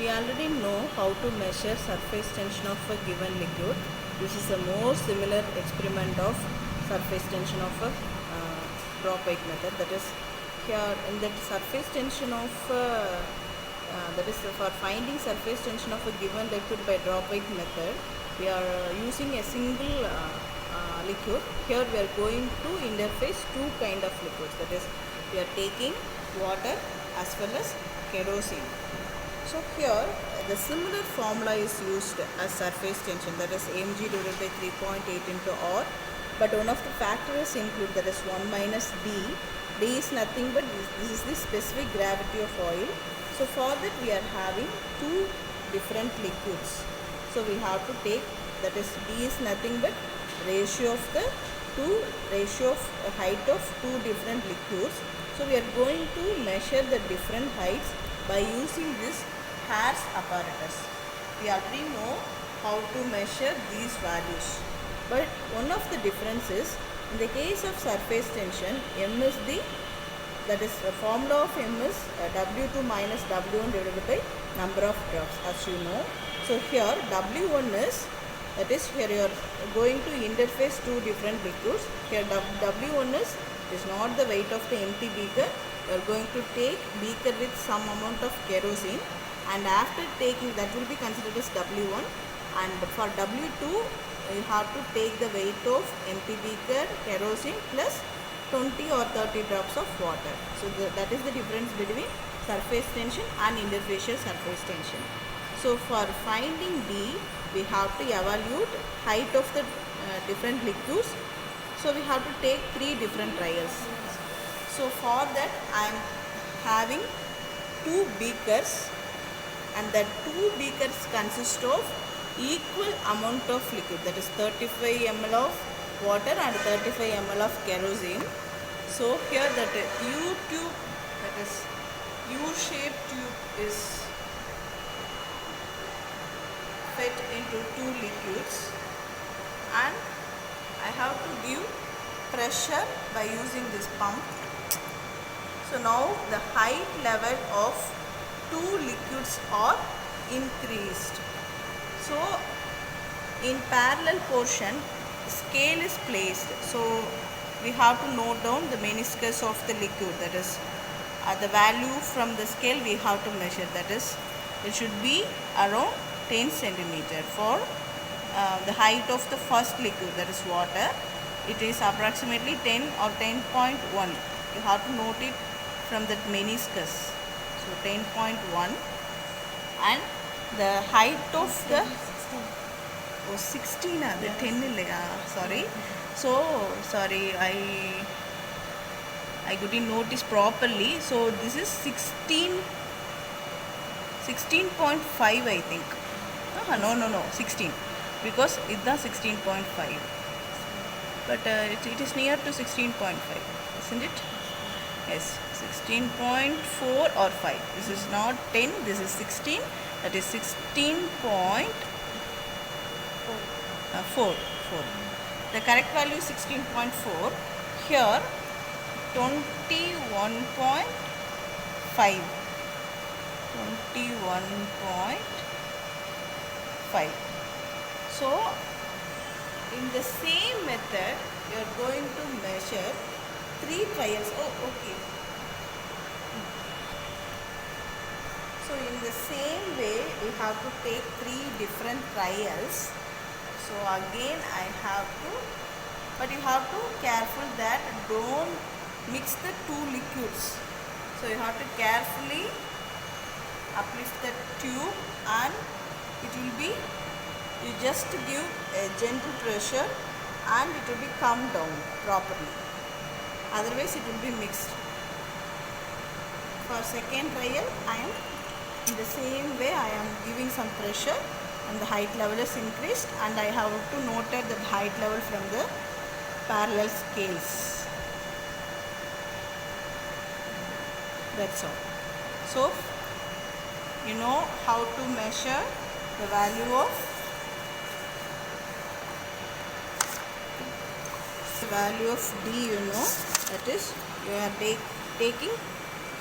We already know how to measure surface tension of a given liquid. This is a more similar experiment of surface tension of a drop weight method. That is, here in that surface tension of that is for finding surface tension of a given liquid by drop weight method, we are using a single liquid. Here we are going to interface two kind of liquids. That is, we are taking water as well as kerosene. So here the similar formula is used as surface tension, that is mg divided by 3.8 into r, but one of the factors include, that is 1 minus d. D is nothing but this is the specific gravity of oil. So for that we are having two different liquids. So we have to take, that is d is nothing but ratio of the height of two different liquids. So we are going to measure the different heights by using this Hare's apparatus. We already know how to measure these values, but one of the differences, in the case of surface tension, m is the, that is the formula of m is W2 minus W1 divided by number of drops, as you know. So here W1 is, that is here you are going to interface two different liquids. Here W1 is not the weight of the empty beaker. You are going to take beaker with some amount of kerosene, and after taking that will be considered as W1, and for W2 you have to take the weight of empty beaker, kerosene plus 20 or 30 drops of water. So that is the difference between surface tension and interfacial surface tension. So for finding D, we have to evaluate height of the different liquids. So we have to take three different trials. So for that I am having two beakers, and that two beakers consist of equal amount of liquid, that is 35 ml of water and 35 ml of kerosene. So here that U tube, that is U-shaped tube, is fed into two liquids, and I have to give pressure by using this pump. So now the height level of two liquids are increased. So in parallel portion scale is placed. So we have to note down the meniscus of the liquid, that is the value from the scale we have to measure, that is it should be around 10 centimeter. For the height of the first liquid, that is water, it is approximately 10 or 10.1. You have to note it from that meniscus. So 10.1, and the height of the 16 the 10 sorry, so sorry, I couldn't notice properly. So this is 16.5 I think. No 16, because it's the 16.5, but it is near to 16.5, isn't it? Yes, 16.4 or 5. This is not 10, this is 16, that is 16.4. The correct value is 16.4. Here 21.5. 21.5. So in the same method you are going to measure three trials. Okay. So in the same way we have to take three different trials. So again I have to, but you have to careful that don't mix the two liquids. So you have to carefully uplift the tube, and it will be, you just give a gentle pressure and it will be come down properly, otherwise it will be mixed. For second trial I am in the same way, I am giving some pressure and the height level is increased, and I have to note the height level from the parallel scales. That's all. So you know how to measure the value of D, you know, that is you are taking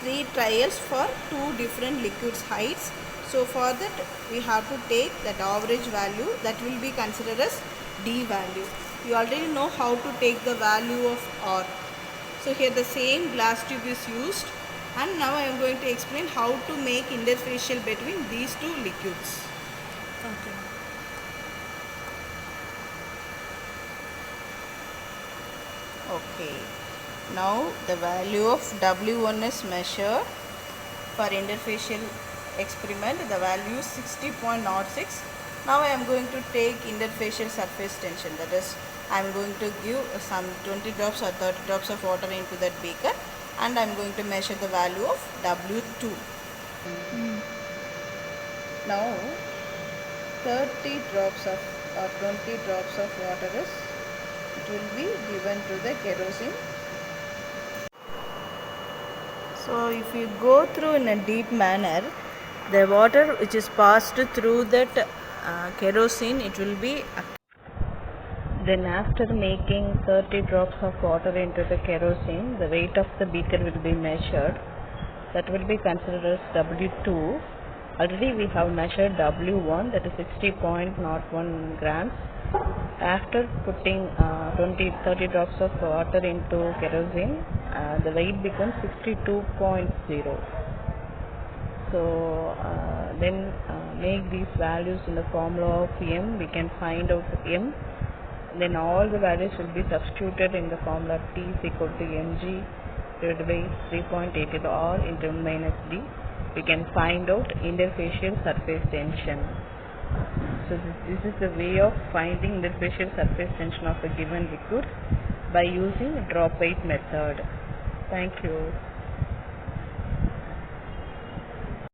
three trials for two different liquids heights. So for that we have to take that average value, that will be considered as D value. You already know how to take the value of R. So here the same glass tube is used, and now I am going to explain how to make interfacial between these two liquids. Okay. Okay, now the value of W1 is measured for interfacial experiment. The value is 60.06. Now I am going to take interfacial surface tension, that is I am going to give some 20 drops or 30 drops of water into that beaker, and I am going to measure the value of W2. Now 30 drops of or 20 drops of water is, it will be given to the kerosene. So if you go through in a deep manner, the water which is passed through that kerosene, it will be. Then after making 30 drops of water into the kerosene, the weight of the beaker will be measured. That will be considered as W2. Already we have measured W1, that is 60.01 grams. After putting 30 drops of water into kerosene, the weight becomes 62.0. So then make these values in the formula of M. We can find out M. Then all the values will be substituted in the formula T is equal to mg divided by 3.80 R into M minus D. We can find out interfacial surface tension. So this is the way of finding interfacial surface tension of a given liquid by using drop weight method. Thank you.